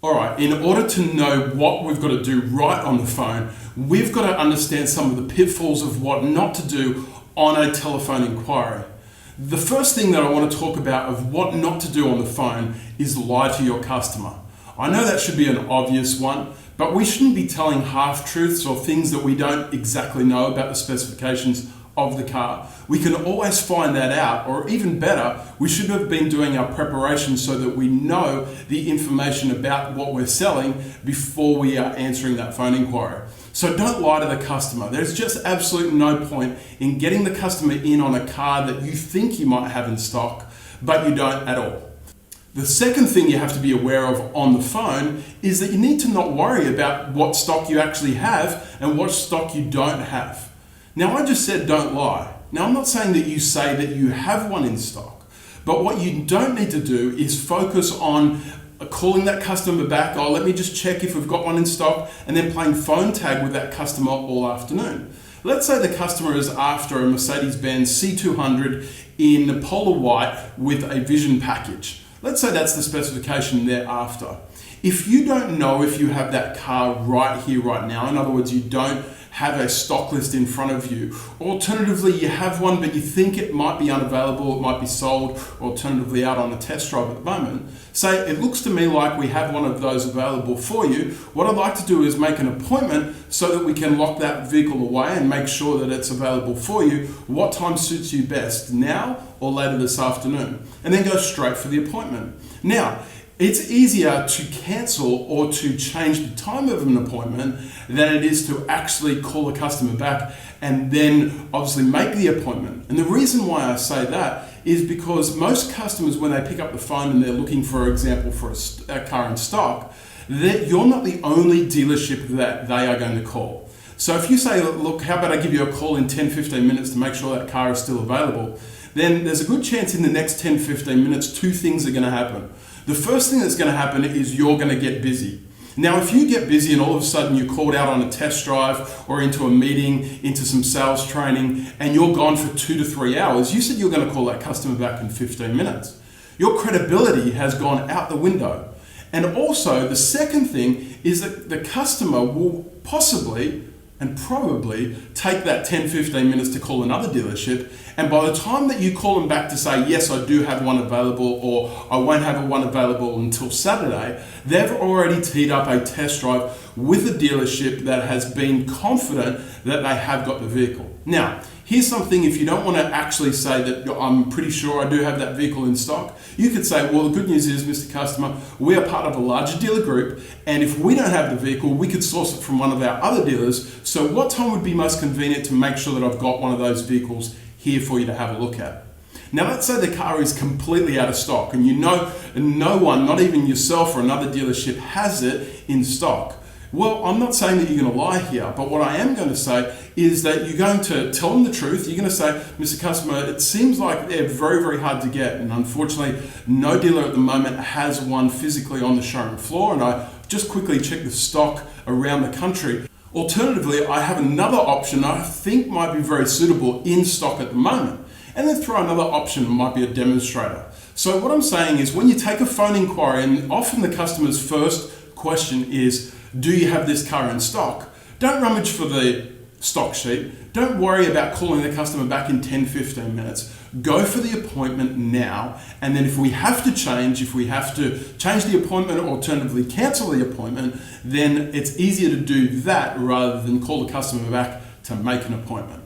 All right, in order to know what we've got to do right on the phone, we've got to understand some of the pitfalls of what not to do on a telephone inquiry. The first thing that I want to talk about of what not to do on the phone is lie to your customer. I know that should be an obvious one, but we shouldn't be telling half-truths or things that we don't exactly know about the specifications of the car. We can always find that out, or even better, we should have been doing our preparation so that we know the information about what we're selling before we are answering that phone inquiry. So don't lie to the customer. There's just absolutely no point in getting the customer in on a car that you think you might have in stock, but you don't at all. The second thing you have to be aware of on the phone is that you need to not worry about what stock you actually have and what stock you don't have. Now, I just said don't lie. Now, I'm not saying that you say that you have one in stock, but what you don't need to do is focus on calling that customer back, oh, let me just check if we've got one in stock, and then playing phone tag with that customer all afternoon. Let's say the customer is after a Mercedes-Benz C200 in Polar White with a Vision package. Let's say that's the specification they're after. If you don't know if you have that car right here, right now, in other words, you don't have a stock list in front of you. Alternatively, you have one, but you think it might be unavailable, it might be sold, alternatively out on a test drive at the moment. Say, it looks to me like we have one of those available for you. What I'd like to do is make an appointment so that we can lock that vehicle away and make sure that it's available for you. What time suits you best, now or later this afternoon? And then go straight for the appointment. Now, it's easier to cancel or to change the time of an appointment than it is to actually call a customer back and then obviously make the appointment. And the reason why I say that is because most customers, when they pick up the phone and they're looking, for example, for a car in stock, that you're not the only dealership that they are going to call. So if you say, look, how about I give you a call in 10-15 minutes to make sure that car is still available, then there's a good chance in the next 10-15 minutes, two things are going to happen. The first thing that's going to happen is you're going to get busy. Now, if you get busy and all of a sudden you're called out on a test drive or into a meeting, into some sales training, and you're gone for 2 to 3 hours, you said you're going to call that customer back in 15 minutes. Your credibility has gone out the window. And also, the second thing is that the customer will possibly and probably take that 10-15 minutes to call another dealership, and by the time that you call them back to say, yes, I do have one available, or I won't have one available until Saturday, they've already teed up a test drive with a dealership that has been confident that they have got the vehicle. Now, here's something, if you don't want to actually say that I'm pretty sure I do have that vehicle in stock, you could say, well, the good news is, Mr. Customer, we are part of a larger dealer group, and if we don't have the vehicle, we could source it from one of our other dealers. So what time would be most convenient to make sure that I've got one of those vehicles here for you to have a look at? Now, let's say the car is completely out of stock, and you know no one, not even yourself or another dealership, has it in stock. Well, I'm not saying that you're going to lie here, but what I am going to say is that you're going to tell them the truth. You're going to say, Mr. Customer, it seems like they're very, very hard to get, and unfortunately, no dealer at the moment has one physically on the showroom floor, and I just quickly checked the stock around the country. Alternatively, I have another option I think might be very suitable in stock at the moment. And then throw another option, it might be a demonstrator. So what I'm saying is, when you take a phone inquiry, and often the customer's first question is, do you have this car in stock? Don't rummage for the stock sheet. Don't worry about calling the customer back in 10-15 minutes. Go for the appointment now, and then if we have to change the appointment, or alternatively cancel the appointment, then it's easier to do that rather than call the customer back to make an appointment.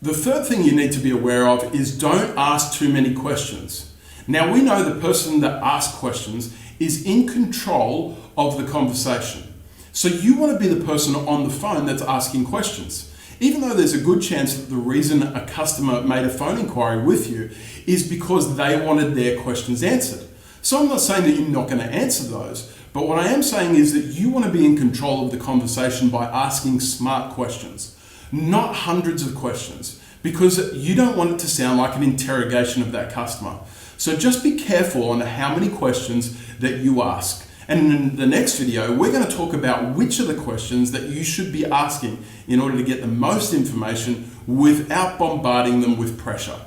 The third thing you need to be aware of is don't ask too many questions. Now, we know the person that asks questions is in control of the conversation. So you want to be the person on the phone that's asking questions. Even though there's a good chance that the reason a customer made a phone inquiry with you is because they wanted their questions answered. So I'm not saying that you're not going to answer those, but what I am saying is that you want to be in control of the conversation by asking smart questions, not hundreds of questions, because you don't want it to sound like an interrogation of that customer. So just be careful on how many questions that you ask. And in the next video, we're going to talk about which are the questions that you should be asking in order to get the most information without bombarding them with pressure.